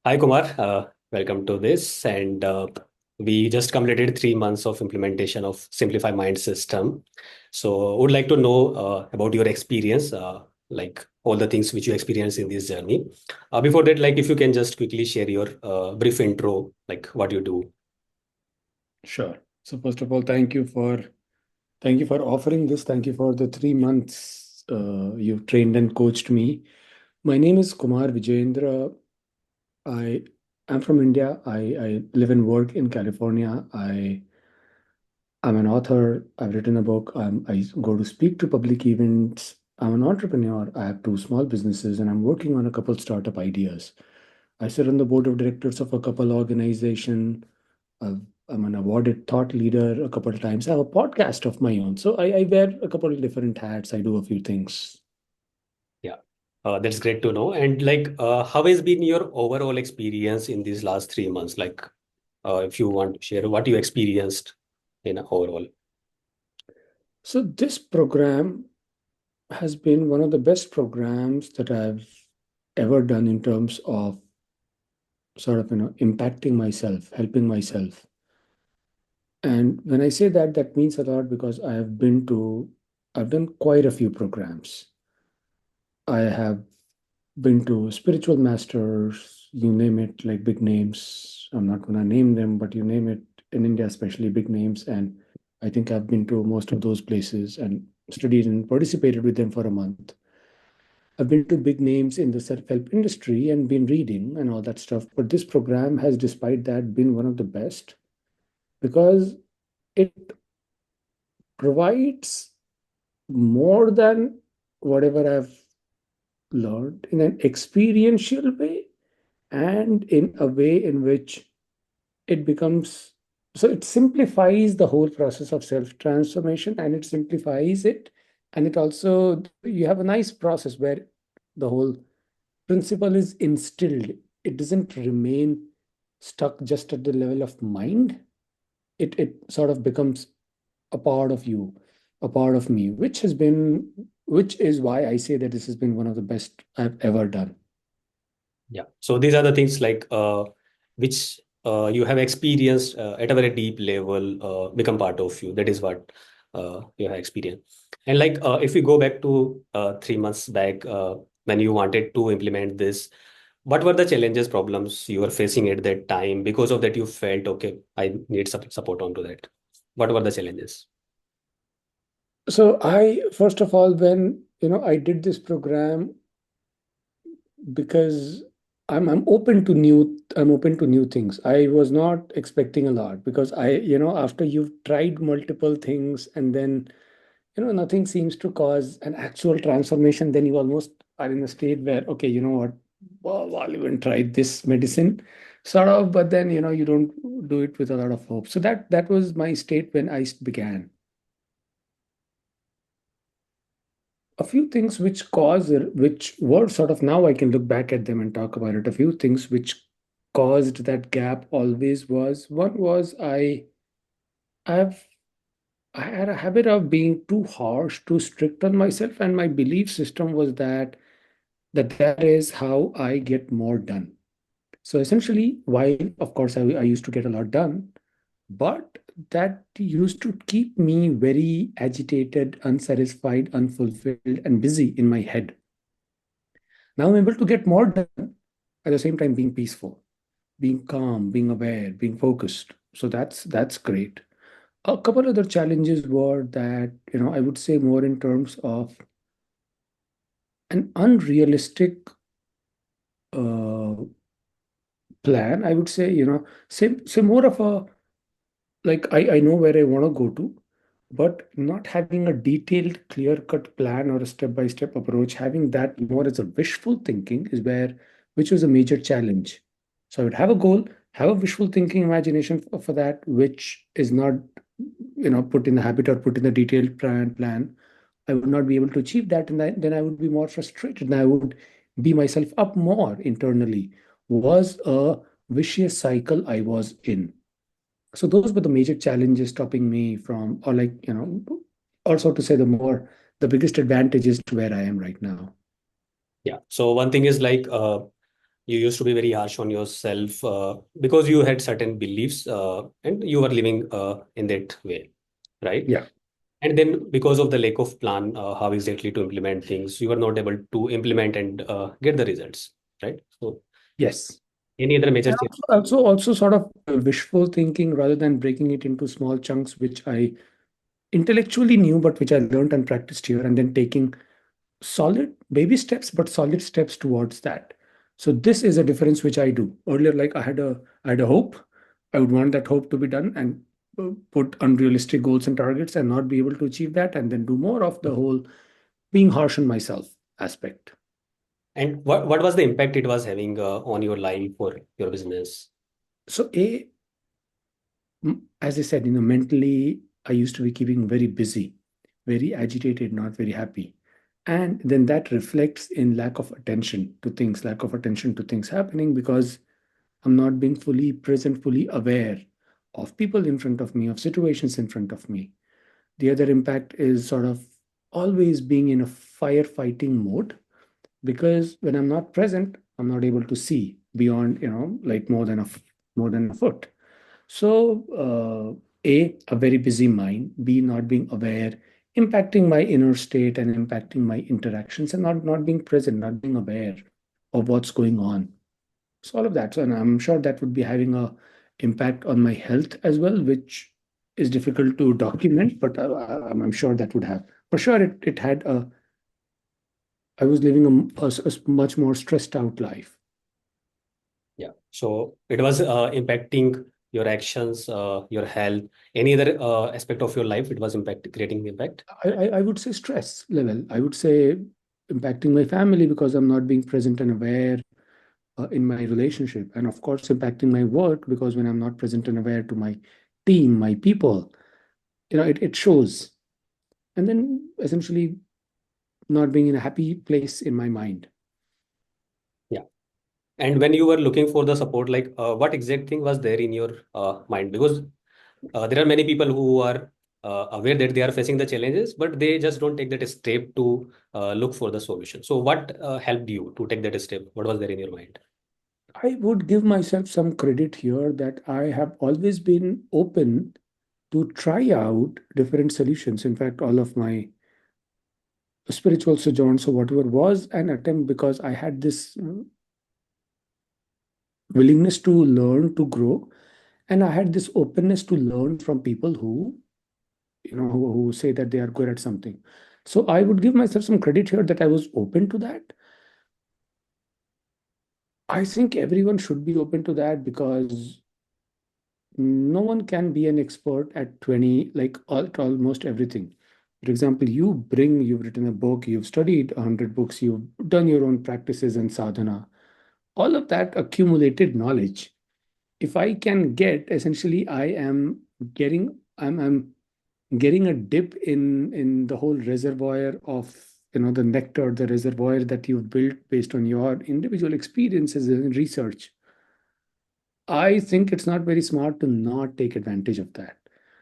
Hi Kumar, welcome to this. And we just completed 3 months of implementation of Simplify Mind system. So, would like to know about your experience, like all the things which you experienced in this journey. Before that, like if you can just quickly share your brief intro, like what you do. Sure. So first of all, thank you for offering this. Thank you for the 3 months you've trained and coached me. My name is Kumar Vijayendra. I am from India. I live and work in California. I'm an author. I've written a book. I go to speak to public events. I'm an entrepreneur. I have two small businesses and I'm working on a couple startup ideas. I sit on the board of directors of a couple organization. I've, I'm an awarded thought leader a couple of times. I have a podcast of my own. So I wear a couple of different hats. I do a few things. Yeah, that's great to know. And like, how has been your overall experience in these last 3 months? Like, if you want to share what you experienced in overall. So this program has been one of the best programs that I've ever done in terms of impacting myself, helping myself. And when I say that, that means a lot because I've done quite a few programs. I have been to spiritual masters, you name it, like big names. I'm not going to name them, but you name it in India, especially big names. And I think I've been to most of those places and studied and participated with them for a month. I've been to big names in the self help industry and been reading and all that stuff. But this program has, despite that, been one of the best because it provides more than whatever I've learned in an experiential way and in a way in which it becomes it simplifies the whole process of self transformation and it simplifies it, and it also, you have a nice process where the whole principle is instilled. It doesn't remain stuck just at the level of mind. It sort of becomes a part of you, a part of me, which is why I say that this has been one of the best I've ever done. Yeah. So these are the things like which you have experienced at a very deep level become part of you. That is what you have experienced. And like if we go back to 3 months back when you wanted to implement this, what were the challenges, problems you were facing at that time? Because of that, you felt okay, I need some support onto that. What were the challenges? So I, first of all, when I did this program because I'm open to new things. I was not expecting a lot because after you've tried multiple things and then nothing seems to cause an actual transformation, then you almost are in a state where, okay, you know what, well, I'll even try this medicine sort of, but then you don't do it with a lot of hope. So that was my state when I began. A few things which were sort of, now I can look back at them and talk about it. A few things which caused that gap always was, one was I've I had a habit of being too harsh, too strict on myself, and my belief system was that is how I get more done. So essentially, while of course I used to get a lot done, but that used to keep me very agitated, unsatisfied, unfulfilled, and busy in my head. Now I'm able to get more done at the same time being peaceful, being calm, being aware, being focused. So that's great. A couple other challenges were that, I would say more in terms of an unrealistic uh, plan. I would say, say more of a, like I know where I want to go to, but not having a detailed, clear-cut plan or a step-by-step approach, having that more as a wishful thinking is which was a major challenge. So I would have a goal, have a wishful thinking imagination for that, which is not, put in the habit or put in the detailed plan. I would not be able to achieve that, and then I would be more frustrated, and I would beat myself up more internally. Was a vicious cycle I was in. So those were the major challenges stopping me from, or like, also to say the biggest advantages to where I am right now. Yeah. So one thing is like you used to be very harsh on yourself because you had certain beliefs and you were living in that way, right? Yeah. And then because of the lack of plan, how exactly to implement things, you were not able to implement and get the results, right? So Yes. any other major And change? also sort of wishful thinking rather than breaking it into small chunks, which I intellectually knew, but which I learned and practiced here, and then taking solid baby steps, but solid steps towards that. So this is a difference which I do. Earlier, like I had a hope. I would want that hope to be done and put unrealistic goals and targets and not be able to achieve that, and then do more of the whole being harsh on myself aspect. And what was the impact it was having on your life or your business? So as I said, mentally, I used to be keeping very busy, very agitated, not very happy. And then that reflects in lack of attention to things happening because I'm not being fully present, fully aware of people in front of me, of situations in front of me. The other impact is sort of always being in a firefighting mode because when I'm not present, I'm not able to see beyond, like more than a foot. So, a very busy mind, B, not being aware, impacting my inner state and impacting my interactions, and not being present, not being aware of what's going on. So all of that. So, and I'm sure that would be having a impact on my health as well, which is difficult to document, but I'm sure that would have. For sure, it had I was living a much more stressed out life. Yeah. So it was impacting your actions, your health, any other aspect of your life. It was creating impact. I would say stress level. I would say impacting my family because I'm not being present and aware in my relationship. And of course, impacting my work because when I'm not present and aware to my team, my people, it shows. And then essentially not being in a happy place in my mind. Yeah. And when you were looking for the support, like what exact thing was there in your mind? Because there are many people who are aware that they are facing the challenges, but they just don't take that step to look for the solution. So what helped you to take that step? What was there in your mind? I would give myself some credit here that I have always been open to try out different solutions. In fact, all of my spiritual sojourns or whatever was an attempt because I had this willingness to learn, to grow, and I had this openness to learn from people who say that they are good at something. So I would give myself some credit here that I was open to that. I think everyone should be open to that because no one can be an expert at 20, like almost everything. For example, you've written a book, you've studied 100 books, you've done your own practices and sadhana. All of that accumulated knowledge, if I can get, essentially, I'm getting a dip in the whole reservoir of the nectar, the reservoir that you've built based on your individual experiences and research. I think it's not very smart to not take advantage of that.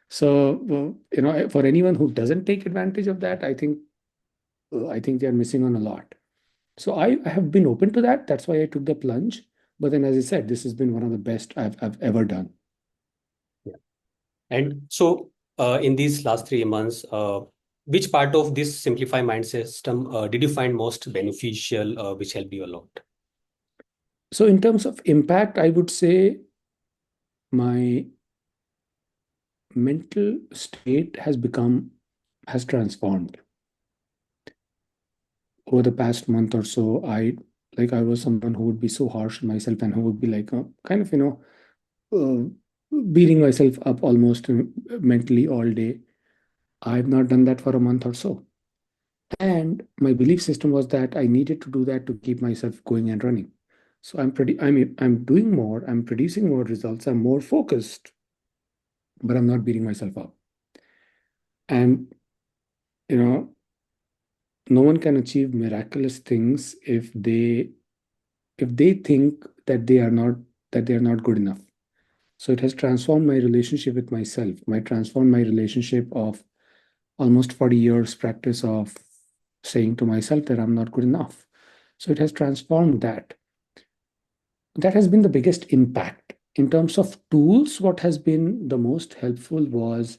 So, for anyone who doesn't take advantage of that, I think they're missing on a lot. So I have been open to that. That's why I took the plunge. But then, as I said, this has been one of the best I've ever done. Yeah. And so in these last 3 months, which part of this simplify mind system did you find most beneficial, which helped you a lot? So, in terms of impact, I would say my mental state has transformed over the past month or so. I was someone who would be so harsh on myself and who would be like kind of beating myself up almost mentally all day. I've not done that for a month or so. And my belief system was that I needed to do that to keep myself going and running. So I'm doing more, I'm producing more results, I'm more focused, but I'm not beating myself up. And you know, no one can achieve miraculous things if they think that they are not good enough. So it has transformed my relationship with myself, my transformed my relationship of almost 40 years practice of saying to myself that I'm not good enough. So it has transformed that. that has been the biggest impact. In terms of tools, what has been the most helpful was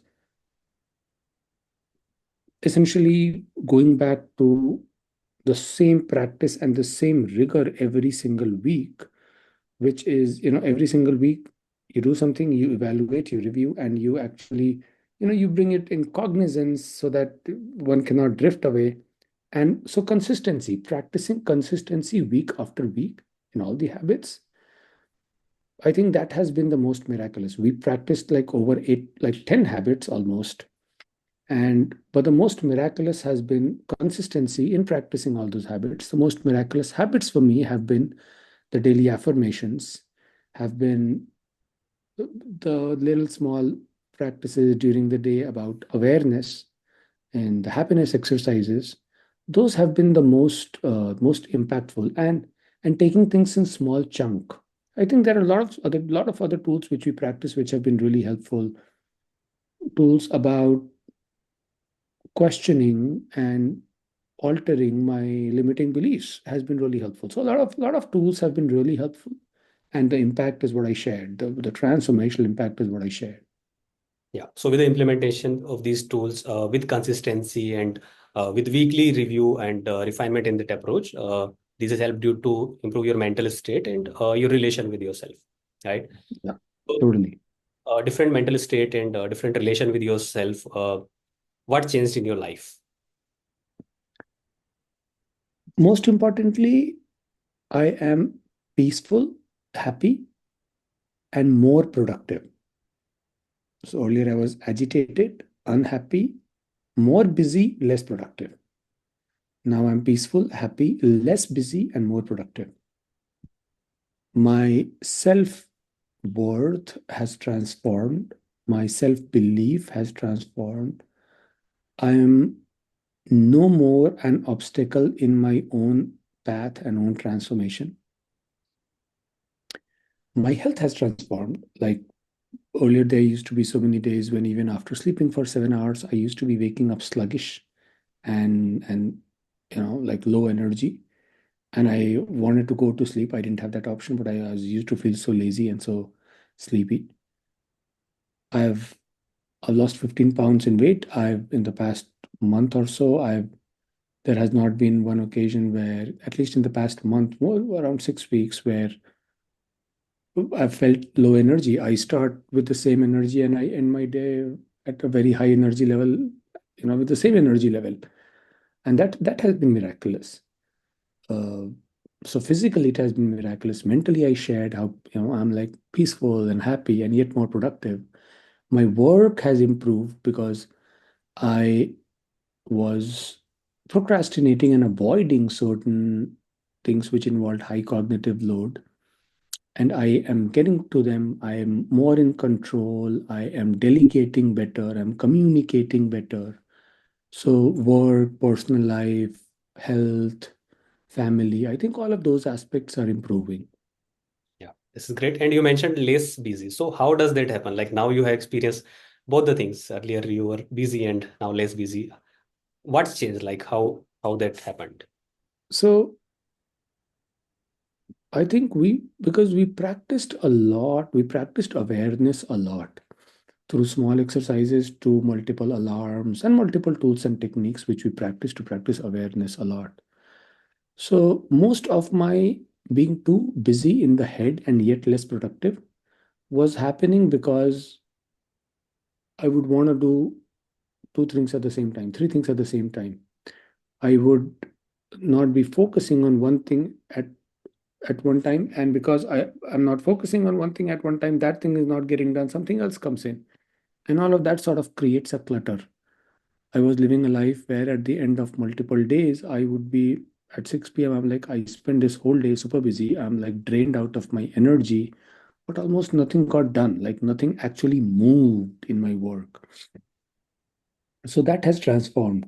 essentially going back to the same practice and the same rigor every single week, which is, every single week you do something, you evaluate, you review, and you actually, you bring it in cognizance so that one cannot drift away. And so consistency, practicing consistency week after week in all the habits, I think that has been the most miraculous. We practiced like over eight, like 10 habits almost. And but the most miraculous has been consistency in practicing all those habits. The most miraculous habits for me have been the daily affirmations, have been the little small practices during the day about awareness and the happiness exercises. Those have been the most impactful, and taking things in small chunk. I think there are a lot of other tools which we practice which have been really helpful. Tools about questioning and altering my limiting beliefs has been really helpful. So a lot of tools have been really helpful, and the impact is what I shared. The transformational impact is what I shared. Yeah. So with the implementation of these tools, with consistency and with weekly review and refinement in that approach, this has helped you to improve your mental state and your relation with yourself, right? Yeah, So, totally. different mental state and different relation with yourself. What changed in your life? Most importantly, I am peaceful, happy, and more productive. So earlier I was agitated, unhappy, more busy, less productive. Now I'm peaceful, happy, less busy, and more productive. My self worth has transformed. My self belief has transformed. I am no more an obstacle in my own path and own transformation. My health has transformed. Like earlier, there used to be so many days when even after sleeping for 7 hours, I used to be waking up sluggish and like low energy. And I wanted to go to sleep. I didn't have that option, but I was used to feel so lazy and so sleepy. I've I've lost 15 pounds in weight. I've in the past month or so, I've there has not been one occasion where, at least in the past month, more around 6 weeks, where I felt low energy. I start with the same energy and I end my day at a very high energy level, with the same energy level. And that has been miraculous. Uh, so physically, it has been miraculous. Mentally, I shared how, I'm like peaceful and happy and yet more productive. My work has improved because I was procrastinating and avoiding certain things which involved high cognitive load. And I am getting to them. I am more in control. I am delegating better. I'm communicating better. So, work, personal life, health, family, I think all of those aspects are improving. Yeah, this is great. And you mentioned less busy. So how does that happen? Like now you have experienced both the things. Earlier you were busy and now less busy. What's changed? Like how that happened? So, I think because we practiced a lot, we practiced awareness a lot through small exercises to multiple alarms and multiple tools and techniques which we practice to practice awareness a lot. So most of my being too busy in the head and yet less productive was happening because I would want to do two things at the same time, three things at the same time. I would not be focusing on one thing at one time, and because I'm not focusing on one thing at one time, that thing is not getting done, something else comes in, and all of that sort of creates a clutter. I was living a life where at the end of multiple days, I would be at 6 p.m. I'm like, I spent this whole day super busy. I'm like drained out of my energy, but almost nothing got done. Like nothing actually moved in my work. So that has transformed.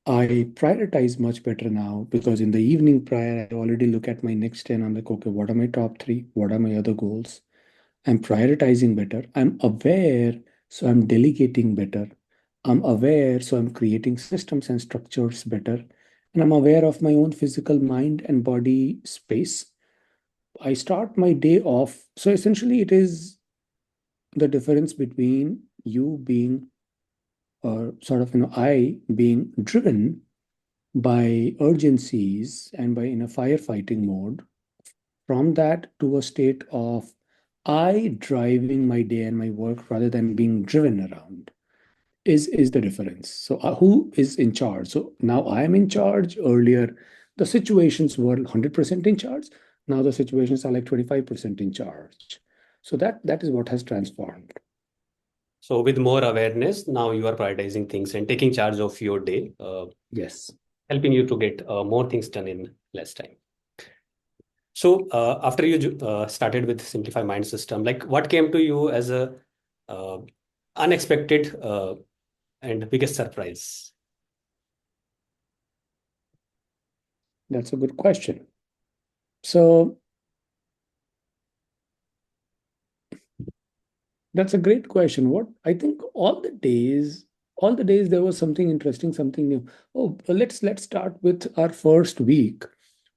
I prioritize much better now because in the evening prior, I already look at my next 10. I'm like, okay, what are my top three? What are my other goals? I'm prioritizing better. I'm aware, so I'm delegating better. I'm aware, so I'm creating systems and structures better. And I'm aware of my own physical mind and body space. I start my day off. So essentially, it is the difference between you being, or sort of, I being driven by urgencies and by in a firefighting mode, from that to a state of I driving my day and my work rather than being driven around is the difference. So who is in charge? So now I am in charge. Earlier, the situations were 100% in charge. Now the situations are like 25% in charge. So that is what has transformed. So with more awareness, now you are prioritizing things and taking charge of your day, Yes. helping you to get more things done in less time. So after you started with Simplify Mind System, like what came to you as a uh, unexpected and biggest surprise? That's a good question. So that's a great question. What I think all the days there was something interesting, something new. Oh, let's start with our first week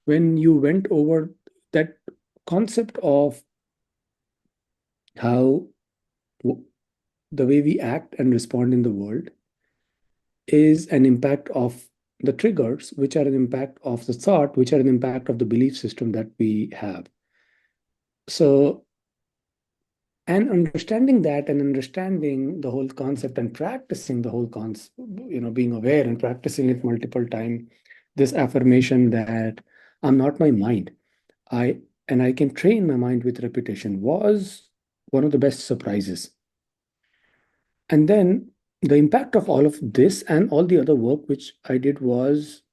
when you went over that concept of how the way we act and respond in the world is an impact of the triggers, which are an impact of the thought, which are an impact of the belief system that we have. So, and understanding that and understanding the whole concept and practicing the whole concept, being aware and practicing it multiple times, this affirmation that I'm not my mind. I and I can train my mind with repetition was one of the best surprises. And then the impact of all of this and all the other work which I did was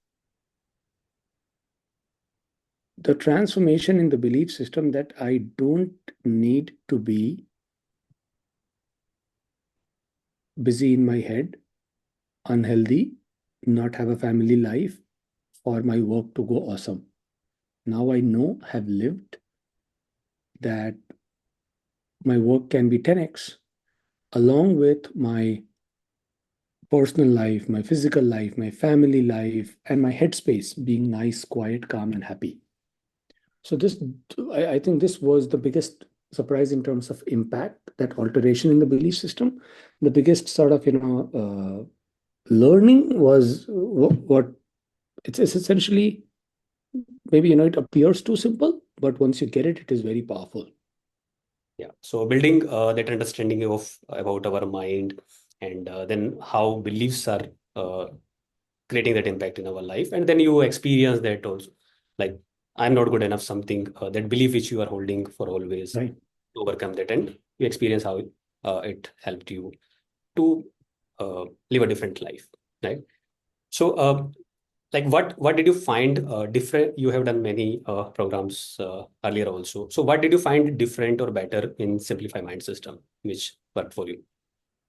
the transformation in the belief system that I don't need to be busy in my head, unhealthy, not have a family life for my work to go awesome. Now I know, have lived, that my work can be 10x along with my personal life, my physical life, my family life, and my headspace being nice, quiet, calm, and happy. So I think this was the biggest surprise in terms of impact, that alteration in the belief system. The biggest sort of, learning was what it's essentially, maybe, it appears too simple, but once you get it, it is very powerful. Yeah. So building that understanding of about our mind and then how beliefs are uh, creating that impact in our life, and then you experience that also, like I'm not good enough, something that belief which you are holding for always, Right. to overcome that, and you experience how it helped you to live a different life, right? So like what did you find different? You have done many programs earlier also, so what did you find different or better in Simplify Mind System which worked for you?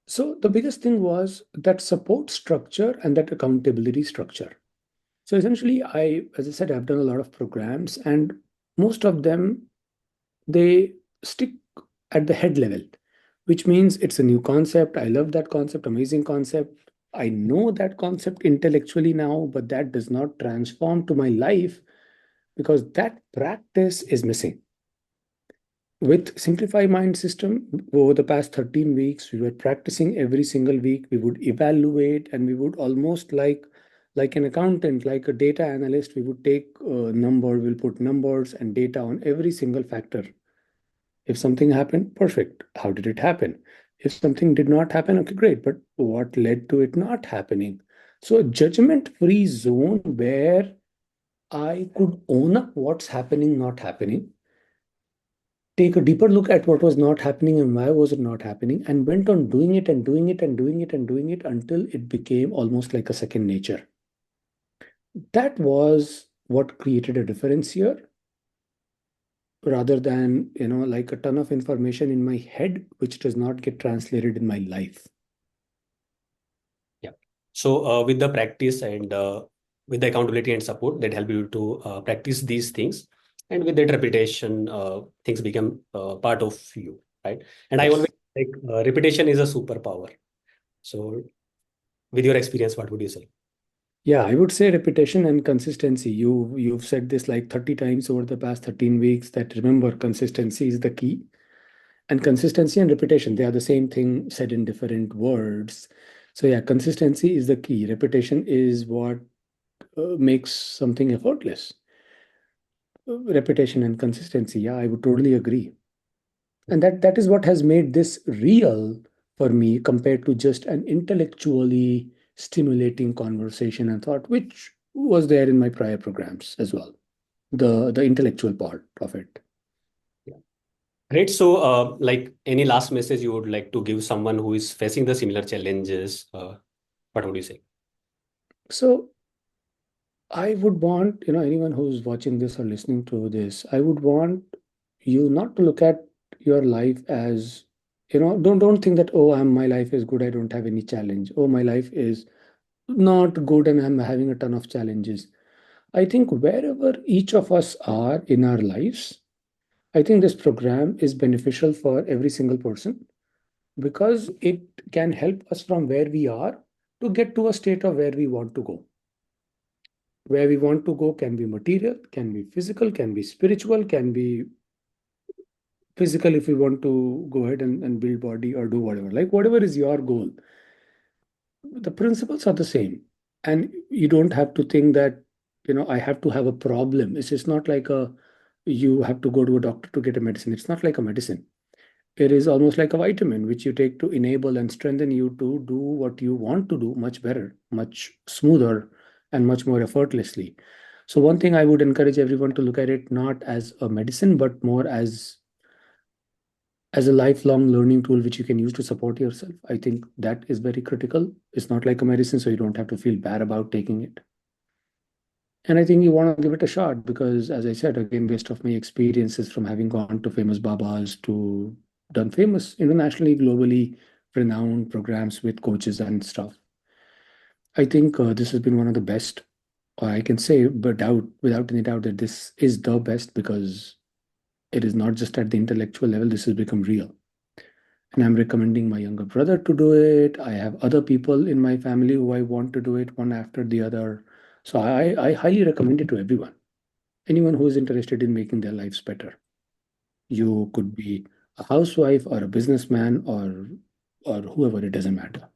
So the biggest thing was that support structure and that accountability structure. So essentially, as I said, I've done a lot of programs, and most of them, they stick at the head level, which means it's a new concept. I love that concept, amazing concept. I know that concept intellectually now, but that does not transform to my life because that practice is missing. With Simplify Mind System, over the past 13 weeks, we were practicing every single week. We would evaluate, and we would almost like an accountant, like a data analyst, we would take a number, we'll put numbers and data on every single factor. If something happened, perfect. How did it happen? If something did not happen, okay, great. But what led to it not happening? So a judgment-free zone where I could own up what's happening, not happening, take a deeper look at what was not happening and why was it not happening, and went on doing it and doing it and doing it and doing it until it became almost like a second nature. That was what created a difference here, rather than, like a ton of information in my head which does not get translated in my life. Yeah. So with the practice and with the accountability and support that help you to practice these things, and with that repetition, things become part of you, right? And I always Yes. like repetition is a superpower. So with your experience, what would you say? Yeah, I would say repetition and consistency. You've said this like 30 times over the past 13 weeks that remember consistency is the key. And consistency and repetition, they are the same thing said in different words. So yeah, consistency is the key. Repetition is what makes something effortless. Repetition and consistency. Yeah, I would totally agree. And that is what has made this real for me compared to just an intellectually stimulating conversation and thought, which was there in my prior programs as well. The intellectual part of it. Yeah. Great. So, like any last message you would like to give someone who is facing the similar challenges? What would you say? So I would want, anyone who's watching this or listening to this, I would want you not to look at your life as, don't think that, oh, my life is good, I don't have any challenge. Oh, my life is not good and I'm having a ton of challenges. I think wherever each of us are in our lives, I think this program is beneficial for every single person because it can help us from where we are to get to a state of where we want to go. Where we want to go can be material, can be physical, can be spiritual, can be physical if we want to go ahead and build body or do whatever. Like whatever is your goal, the principles are the same. And you don't have to think that, I have to have a problem. It's just not like you have to go to a doctor to get a medicine. It's not like a medicine. It is almost like a vitamin which you take to enable and strengthen you to do what you want to do much better, much smoother, and much more effortlessly. So, one thing I would encourage everyone to look at it not as a medicine, but more as a lifelong learning tool which you can use to support yourself. I think that is very critical. It's not like a medicine, so you don't have to feel bad about taking it. And I think you want to give it a shot because, as I said, again, based off my experiences from having gone to famous Babas to done famous internationally, globally renowned programs with coaches and stuff, I think this has been one of the best, or I can say, but without any doubt, that this is the best because it is not just at the intellectual level, this has become real. And I'm recommending my younger brother to do it. I have other people in my family who I want to do it one after the other. So I highly recommend it to everyone. Anyone who is interested in making their lives better. You could be a housewife or a businessman or whoever, it doesn't matter.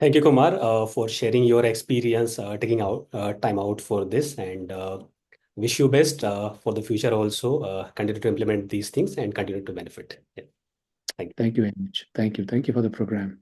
Thank you, Kumar, for sharing your experience, taking out time out for this, and wish you best for the future. Also, continue to implement these things and continue to benefit. Yeah. Thank you. Thank you very much. Thank you. Thank you for the program.